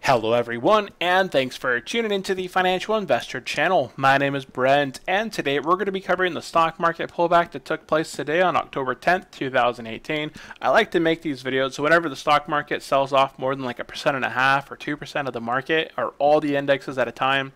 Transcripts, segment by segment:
Hello everyone, and thanks for tuning into the Financial Investor channel. My name is Brent, and today we're going to be covering the stock market pullback that took place today on October 10th, 2018. I like to make these videos so whenever the stock market sells off more than like 1.5% or 2% of the market, or all the indexes at a time,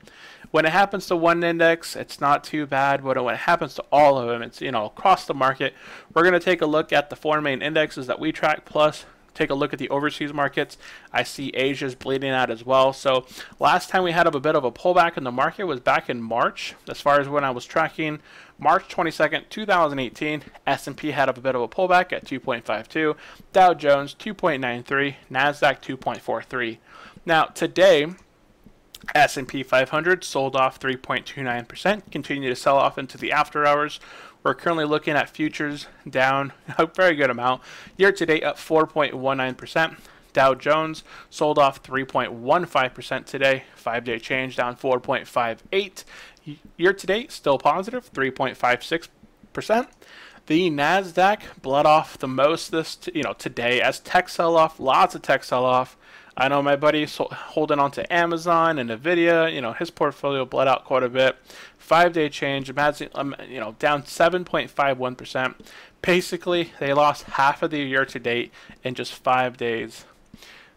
when it happens to one index, it's not too bad, but when it happens to all of them, it's, across the market. We're going to take a look at the four main indexes that we track, plus take a look at the overseas markets. I see Asia's bleeding out as well. So last time we had a bit of a pullback in the market was back in March. As far as when I was tracking, March 22nd, 2018, S&P had a bit of a pullback at 2.52, Dow Jones 2.93, NASDAQ 2.43. Now today, S&P 500 sold off 3.29%, continue to sell off into the after hours. We're currently looking at futures down a very good amount. Year to date up 4.19%. Dow Jones sold off 3.15% today. 5-day change down 4.58. Year to date still positive 3.56%. The NASDAQ bled off the most today as tech sell off, lots of tech sell off. I know my buddy's holding on to Amazon and Nvidia. His portfolio bled out quite a bit. 5-day change, down 7.51%. Basically, they lost half of the year to date in just 5 days.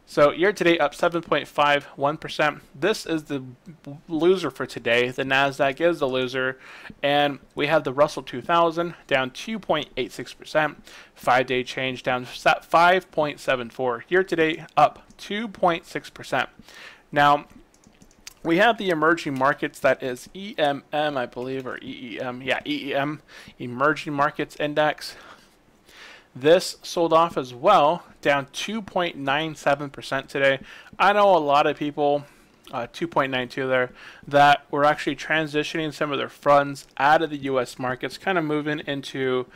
So year to date up 7.51%. This is the loser for today. The NASDAQ is the loser. And we have the Russell 2000 down 2.86%. 5-day change down 5.74%. Year to date up 2.6%. Now, we have the emerging markets, that is EMM, I believe, or EEM. Yeah, EEM, Emerging Markets Index. This sold off as well, down 2.97% today. I know a lot of people, 2.92 there, that were actually transitioning some of their funds out of the U.S. markets, kind of moving into,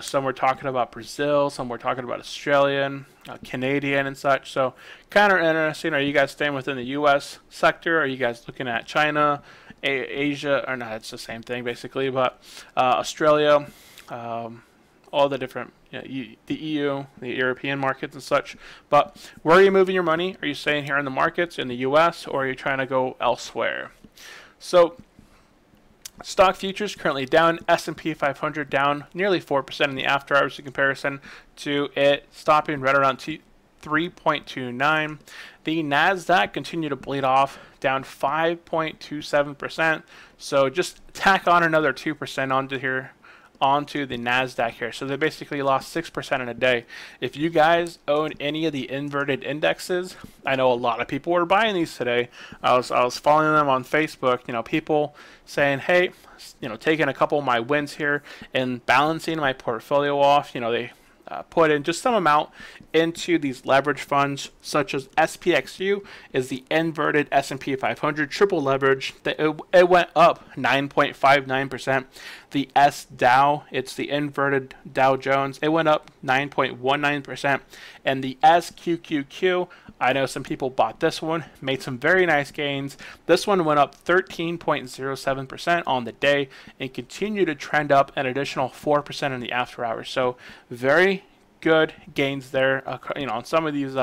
some were talking about Brazil, some were talking about Australian, Canadian and such. So kind of interesting. Are you guys staying within the U.S. sector? Are you guys looking at China, Asia, or not? It's the same thing basically, but Australia, all the different, the EU, the European markets and such. But where are you moving your money? Are you staying here in the markets in the US, or are you trying to go elsewhere? So stock futures currently down. S&P 500 down nearly 4% in the after hours in comparison to it stopping right around 3.29. The NASDAQ continued to bleed off, down 5.27%. So just tack on another 2% onto the NASDAQ here. So they basically lost 6% in a day. If you guys own any of the inverted indexes, I know a lot of people were buying these today. I was following them on Facebook, people saying, hey, taking a couple of my wins here and balancing my portfolio off. They put in just some amount into these leverage funds, such as SPXU is the inverted S&P 500 triple leverage. It went up 9.59%. The SDow, it's the inverted Dow Jones, it went up 9.19%. And the SQQQ, I know some people bought this one, made some very nice gains. This one went up 13.07% on the day and continued to trend up an additional 4% in the after hours. So very good gains there, on some of these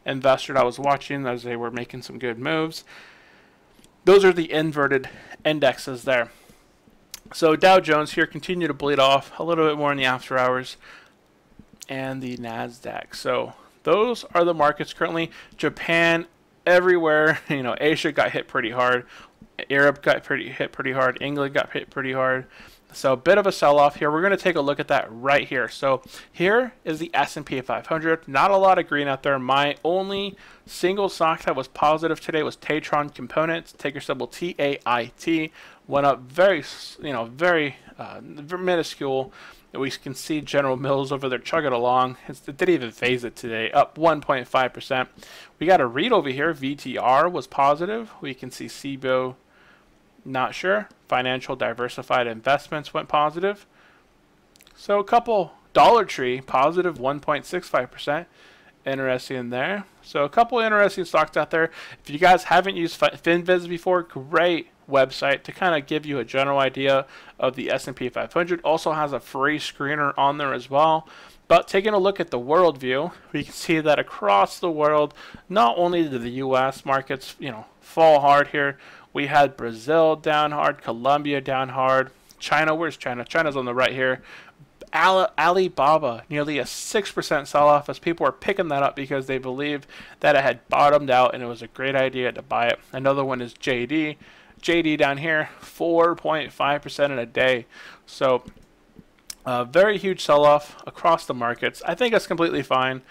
investors I was watching as they were making some good moves. Those are the inverted indexes there. So Dow Jones here continue to bleed off a little bit more in the after hours, and the NASDAQ. So those are the markets currently. Japan, everywhere, Asia got hit pretty hard. Europe got hit pretty hard. England got hit pretty hard. So a bit of a sell-off here. We're going to take a look at that right here. So here is the S&P 500. Not a lot of green out there. My only single stock that was positive today was Tatron Components, ticker symbol TAIT. Went up very minuscule. We can see General Mills over there chugging along. It didn't even phase it today, up 1.5%. We got a read over here. VTR was positive. We can see SIBO, not sure. Financial Diversified Investments went positive. So a couple, Dollar Tree, positive 1.65%. Interesting there. So a couple interesting stocks out there. If you guys haven't used FinViz before, great website to kind of give you a general idea of the S&P 500. Also has a free screener on there as well. But taking a look at the world view, we can see that across the world, not only did the U.S. markets, fall hard here. We had Brazil down hard, Colombia down hard. China, where's China? China's on the right here. Alibaba, nearly a 6% sell-off as people were picking that up because they believed that it had bottomed out and it was a great idea to buy it. Another one is JD. JD down here, 4.5% in a day. So very huge sell-off across the markets. I think it's completely fine.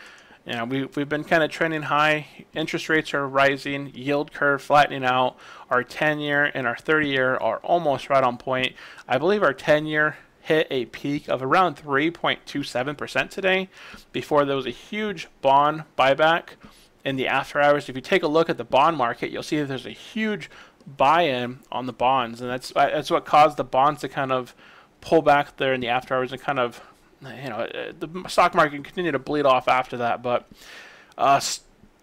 We've been kind of trending high. Interest rates are rising, yield curve flattening out. Our 10-year and our 30-year are almost right on point. I believe our 10-year hit a peak of around 3.27% today before there was a huge bond buyback in the after hours. If you take a look at the bond market, you'll see that there's a huge buy-in on the bonds, and that's what caused the bonds to kind of pull back there in the after hours and kind of, the stock market continued to bleed off after that. But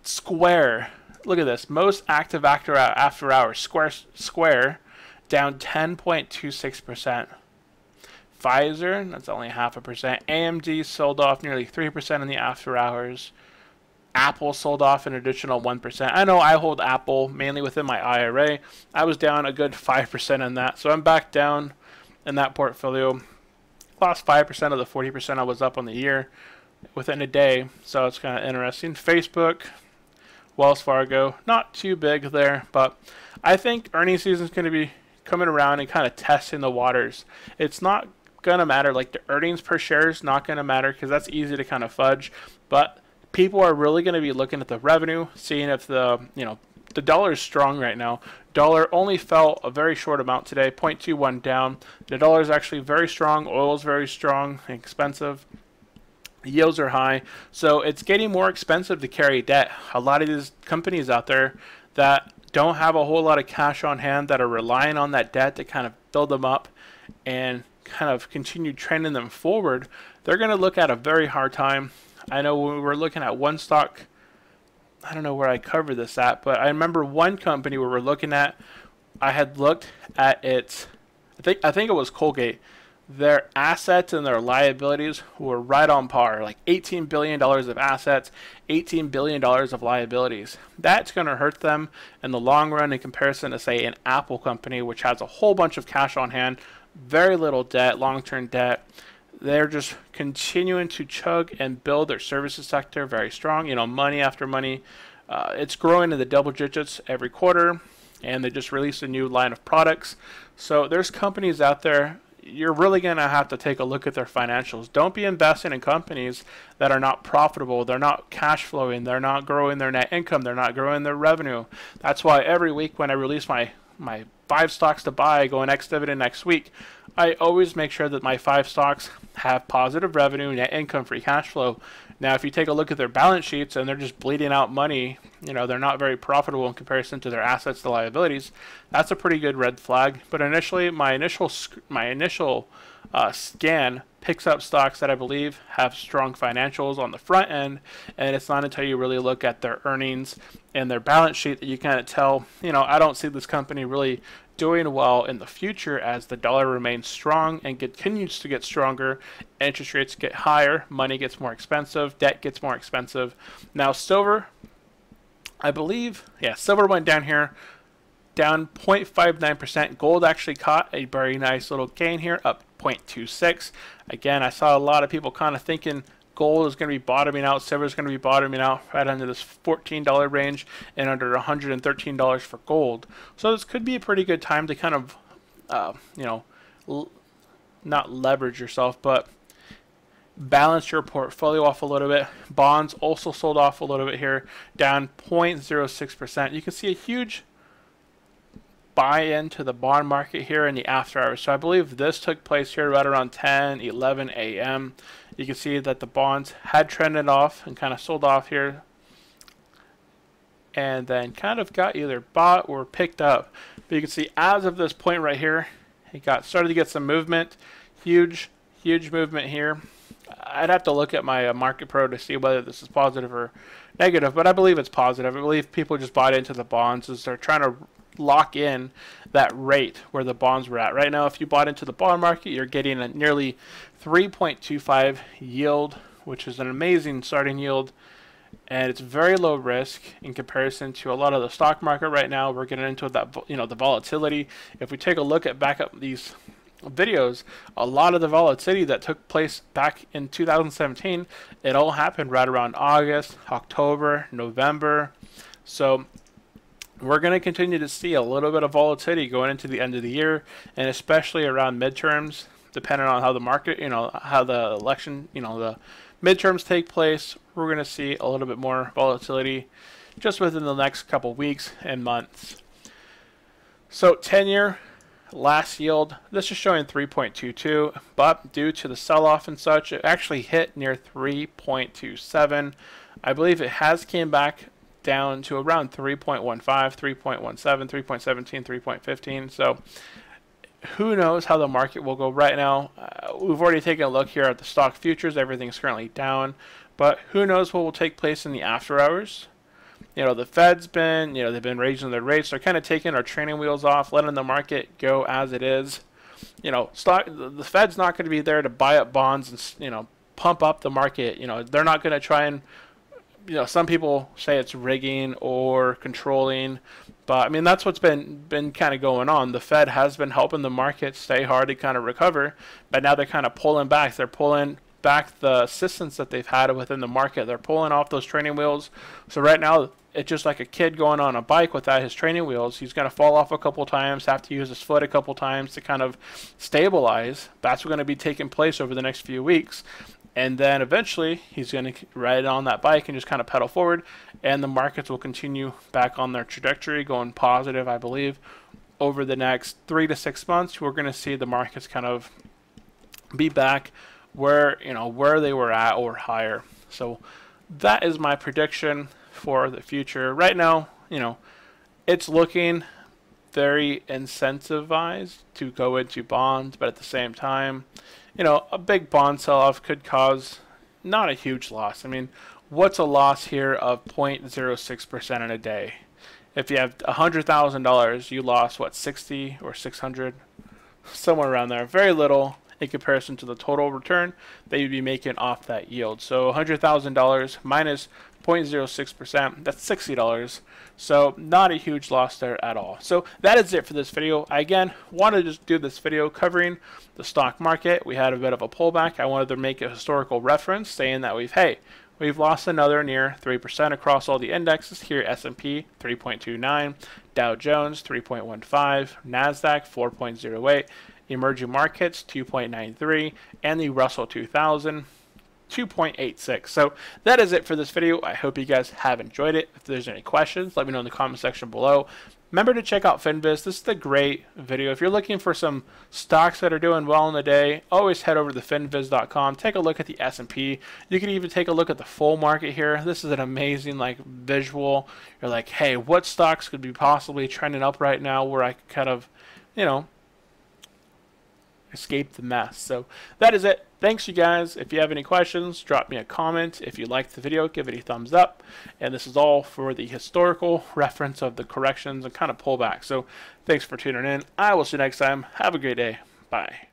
Square, look at this, most active after hours, Square down 10.26%. Pfizer, that's only 0.5%. AMD sold off nearly 3% in the after hours. Apple sold off an additional 1%. I know I hold Apple mainly within my IRA. I was down a good 5% in that, so I'm back down in that portfolio. Lost 5% of the 40% I was up on the year within a day, so it's kind of interesting. Facebook, Wells Fargo, not too big there, but I think earnings season is going to be coming around and kind of testing the waters. It's not going to matter, like the earnings per share is not going to matter because that's easy to kind of fudge, but people are really going to be looking at the revenue, seeing if the dollar is strong right now. Dollar only fell a very short amount today, 0.21 down. The dollar is actually very strong. Oil is very strong and expensive. Yields are high, so it's getting more expensive to carry debt. A lot of these companies out there that don't have a whole lot of cash on hand, that are relying on that debt to kind of build them up and kind of continue trending them forward, they're going to look at a very hard time. I know when we were looking at one stock, I don't know where I covered this at, but I remember one company we were looking at, I had looked at its, I think it was Colgate. Their assets and their liabilities were right on par, like $18 billion of assets, $18 billion of liabilities. That's going to hurt them in the long run in comparison to, say, an Apple company, which has a whole bunch of cash on hand, very little debt, long-term debt. They're just continuing to chug and build their services sector very strong. Money after money. It's growing in the double digits every quarter, and they just released a new line of products. So there's companies out there. You're really going to have to take a look at their financials. Don't be investing in companies that are not profitable. They're not cash flowing. They're not growing their net income. They're not growing their revenue. That's why every week when I release my 5 stocks to buy going ex-dividend next week, I always make sure that my 5 stocks have positive revenue, net income, free cash flow. Now, if you take a look at their balance sheets and they're just bleeding out money, they're not very profitable in comparison to their assets to liabilities, that's a pretty good red flag. But initially, my initial scan picks up stocks that I believe have strong financials on the front end, and it's not until you really look at their earnings and their balance sheet that you kind of tell, I don't see this company really doing well in the future as the dollar remains strong and continues to get stronger. Interest rates get higher, money gets more expensive, debt gets more expensive. Now silver, I believe, silver went down here, down 0.59%. Gold actually caught a very nice little gain here, up 0.26. Again, I saw a lot of people kind of thinking gold is going to be bottoming out, silver is going to be bottoming out right under this $14 range and under $113 for gold. So this could be a pretty good time to kind of, not leverage yourself, but balance your portfolio off a little bit. Bonds also sold off a little bit here, down 0.06%. You can see a huge buy into the bond market here in the after hours. So I believe this took place here right around 10, 11 a.m. You can see that the bonds had trended off and kind of sold off here and then kind of got either bought or picked up. But you can see as of this point right here, it started to get some movement. Huge movement here. I'd have to look at my Market Pro to see whether this is positive or negative, but I believe it's positive. I believe people just bought into the bonds as they're trying to lock in that rate where the bonds were at. Right now, if you bought into the bond market, you're getting a nearly 3.25 yield, which is an amazing starting yield, and it's very low risk in comparison to a lot of the stock market right now. We're getting into that, the volatility. If we take a look at back up these videos, a lot of the volatility that took place back in 2017, it all happened right around August, October, November. So we're going to continue to see a little bit of volatility going into the end of the year, and especially around midterms, depending on how the market, how the election, the midterms take place. We're going to see a little bit more volatility just within the next couple weeks and months. So 10-year last yield, this is showing 3.22, but due to the sell-off and such, it actually hit near 3.27. I believe it has came back down to around 3.15, 3.17, 3.17, 3.15. So who knows how the market will go right now. We've already taken a look here at the stock futures. Everything's currently down, but who knows what will take place in the after hours. The Fed's been, they've been raising their rates. They're kind of taking our training wheels off, letting the market go as it is. The Fed's not going to be there to buy up bonds and, pump up the market. They're not going to try and, some people say it's rigging or controlling, but I mean, that's what's been kind of going on. The Fed has been helping the market stay hard to kind of recover, but now they're kind of pulling back. They're pulling back the assistance that they've had within the market. They're pulling off those training wheels. So right now, it's just like a kid going on a bike without his training wheels. He's going to fall off a couple times, have to use his foot a couple times to kind of stabilize. That's what's going to be taking place over the next few weeks. And then eventually, he's going to ride on that bike and just kind of pedal forward, and the markets will continue back on their trajectory, going positive, I believe. Over the next 3 to 6 months, we're going to see the markets kind of be back where they were at or higher. So that is my prediction for the future. Right now, it's looking very incentivized to go into bonds, but at the same time, a big bond sell-off could cause not a huge loss. I mean, what's a loss here of 0.06% in a day? If you have $100,000, you lost, what, 60 or 600? Somewhere around there. Very little in comparison to the total return that you'd be making off that yield. So $100,000 minus 0.06%, that's $60. So not a huge loss there at all. So that is it for this video. I again wanted to just do this video covering the stock market. We had a bit of a pullback. I wanted to make a historical reference saying that we've lost another near 3% across all the indexes here. S&P 3.29, Dow Jones 3.15, NASDAQ 4.08, emerging markets 2.93, and the Russell 2000 2.86. So that is it for this video. I hope you guys have enjoyed it. If there's any questions, let me know in the comment section below. Remember to check out FinViz. This is a great video. If you're looking for some stocks that are doing well in the day, always head over to finviz.com. Take a look at the S&P. You can even take a look at the full market here. This is an amazing visual. You're like, hey, what stocks could be possibly trending up right now where I could kind of, escape the mess. So that is it. Thanks, you guys. If you have any questions, drop me a comment. If you liked the video, give it a thumbs up. And this is all for the historical reference of the corrections and kind of pullback. So thanks for tuning in. I will see you next time. Have a great day. Bye.